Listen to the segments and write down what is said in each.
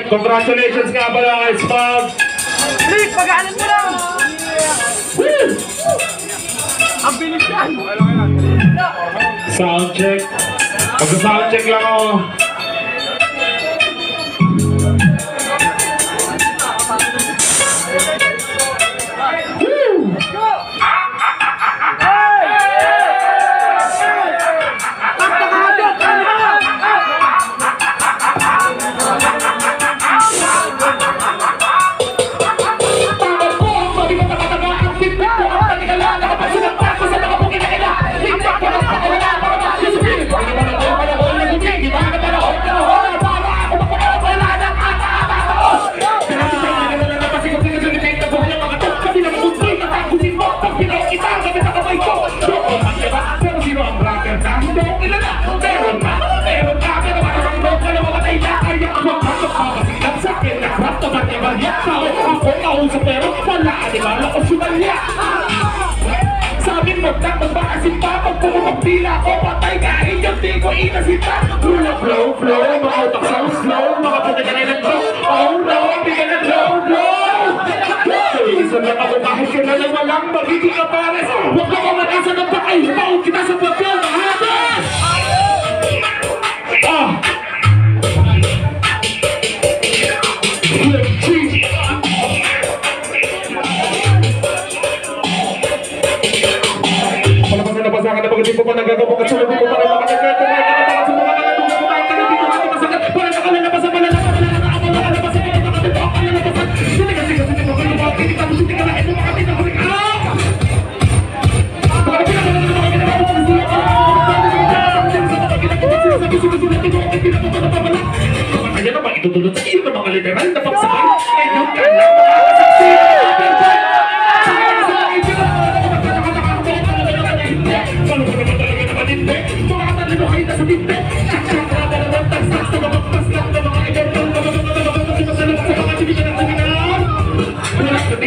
Soundcheck. Congratulations nga pala kay Spag. Rick, pag-aanan mo lang! Ang bilis yan! Soundcheck. Magsa-soundcheck lang ako. Sabi mo, dapat ba kasi pa pag pumapila ko, patay ka rin yung di ko inasita. Flow, mga utak sa slow, mga patay ka rin ng flow. Oh no, hindi ka ng blow. Isa lang ako kahit ka na lang walang magiging kapares. Huwag mo ko mag-asa ng bakay, baon kita sa papel na habas. Palapasan na pag-isip ko pa nagagawang at sunod ko para makakagawin ko kahit nakatakas sa mga nagagawang ko kahit hindi ko natin masakit para nakalalabasan kaya naman itutulot sa iyo ng mga literal na pagsakay ngayon ka lang makakasaksi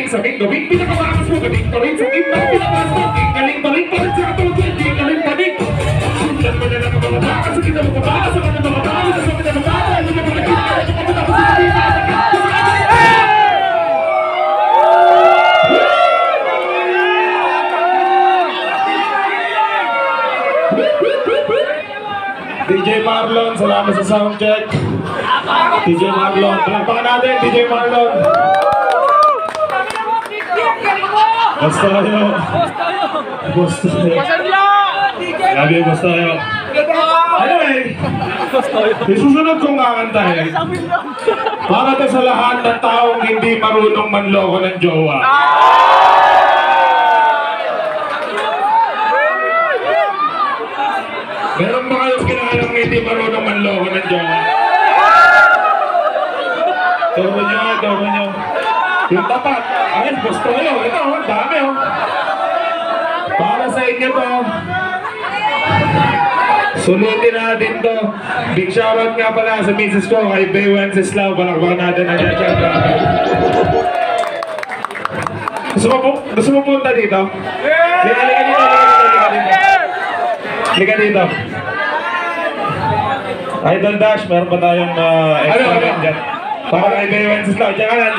sabing gawing pinakawakas mo, gawing pa rin sa iba, pinakawas mo, galing pa rin sa katulog, hindi galing pa rin. Sundan mo na lang ang mga baka, sa kita mo ka ba, sa mga mga baka, sa mga mga baka, sa mga mga baka, sa mga mga DJ Marlon, salamat sa soundcheck. DJ Marlon, palakpakan natin, DJ Marlon. Basta kayo. Lagi basta kayo. Anyway, isusunod kong kakantahin para to sa lahat ng taong hindi marunong manloko ng jowa. Meron ba kayong kinalang hindi marunong manloko ng jowa? Turo nyo. Yung tapat. Ayun, gusto kayo. Ito, ang dami para sa inyo to. Sulutin natin to. Big shoutout nga pala sa misis ko kay Bay Wenceslao. Palakpakan natin ang chat. Gusto mo punta dito? Liga dito. Idol Dash, meron pa tayong extra band dyan. Para kay Bay Wenceslao. Diyan ka lang.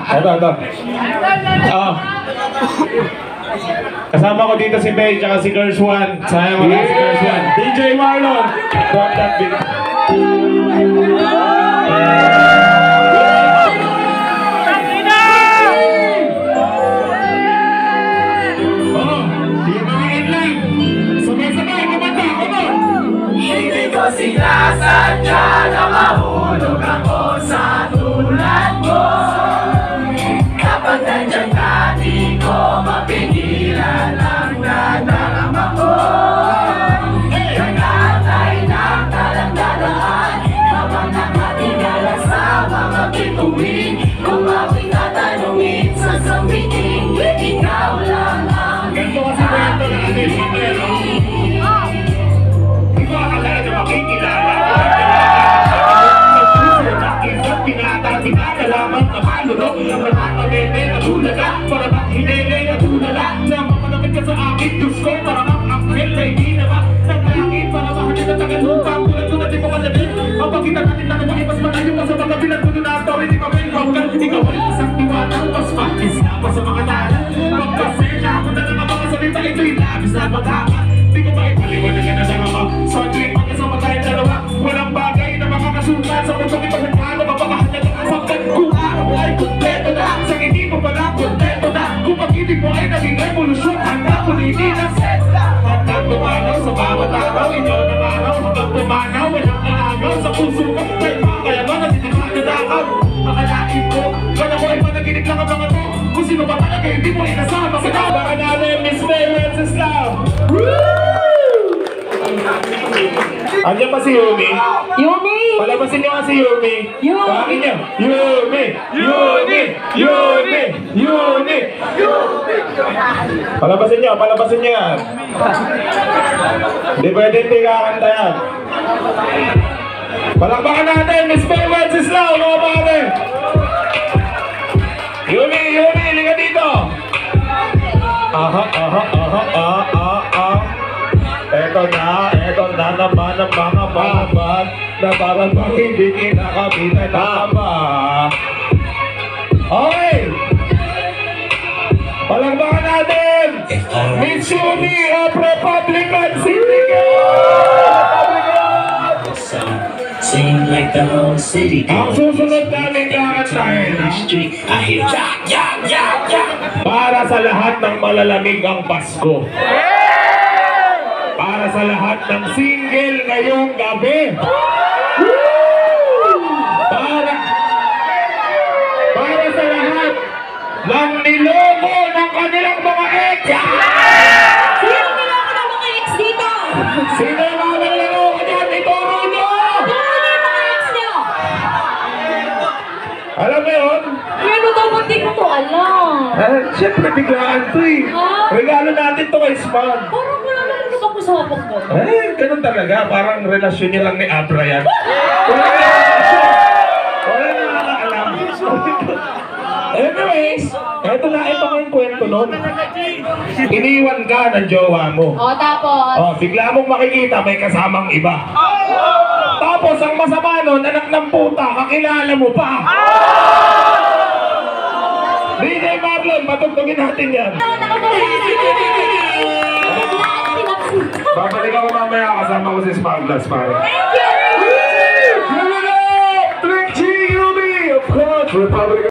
Ito. Kasama ko dito si Bay at si Girls One. Sayang wala si Girls One. DJ Marlon. Drop that beat. Hindi ko sinasadya na mahulog ako sa tulad mo. Kapag nandiyan ka, di ko mapigilan ang nadarama ko. Nangatay ng talang-dadaan habang nakatingala sa mga bituin. Kung ako'y tatanungin sa sambiting, ikaw lang ang Hindi ko akala na makikilala. Makita natin na naman mas malayo pa sa mga pinagpuno na ito. Hindi pa may hanggang ikaw ay isang tiwala. Mas matis na pa sa mga tala. Magpasensya ako na lang ang mga salita. Ito'y labis na pagkaka. Di ko maipaliwanag na lang ako. So tuwing magkasama tayong dalawa, walang bagay na makakasukat sa mundong ipagkakala. Mapapahanyag ang sapagkat kung araw ay kontento na. Sa hindi mo pala kontento na. Kung pag-ibig mo ay naging revolusyon, handa ko hindi na set na. Hanggang tumanaw sa bawat araw, inyo ng araw. Hanggang tumanaw, walang naagaw sa puso ko. Kaya mga sinakadadakaw. Akalain ko, kaya ko ay panaginip lang ang mga to. Kung sino ba talaga hindi mo inasama. Baka natin, Miss May Wenceslao. Andiyan pa si Yumi? Yumi! Palabasin niyo nga si Yumi. Yumi! Bakit niyo? Yumi! Yumi! Yumi! Yumi! Palabasin niyo yan. Hindi pwede hindi kakanta yan. Palakpakan natin, Miss May Wenceslao, mga pare! Yumi! Liga dito! Eto na naman ang mga babat na parang bang hindi kinakabitan na ba? Okay! Palakpakan natin! Miss Yumi of Republican Seem like the whole city Ang susunod namin kakantahin street. I hear yak, yak, yak, yak. para sa lahat ng malalamig ang Pasko. Para sa lahat ng single ngayong gabi. Para sa lahat ng nilogo ng kanilang mga ex. Sino niloko ng mga ex dito? Sino yung mga nilogo dyan? Ituro nyo! Sino yung mga ex nyo? Alam mo yun? Pero daw hindi ko to alam. Siyempre biglaan to eh. Regalo natin to kay Smog. Parang wala na rin ako sa hapag ko. Ganun talaga. Parang relasyon niya lang ni Abra yan. Wala na nakakaalam. Anyways, ito yung kwento nun. Iniwan ka ng jowa mo. O, tapos? Bigla mong makikita may kasamang iba. Tapos ang masama nun, anak ng puta, kakilala mo pa. DJ Marlon, patugtugin natin yan. Babalik ako mamaya kasama ko si Smugglers, pare. Thank you! Here we go! 3G Ruby, of course, Republic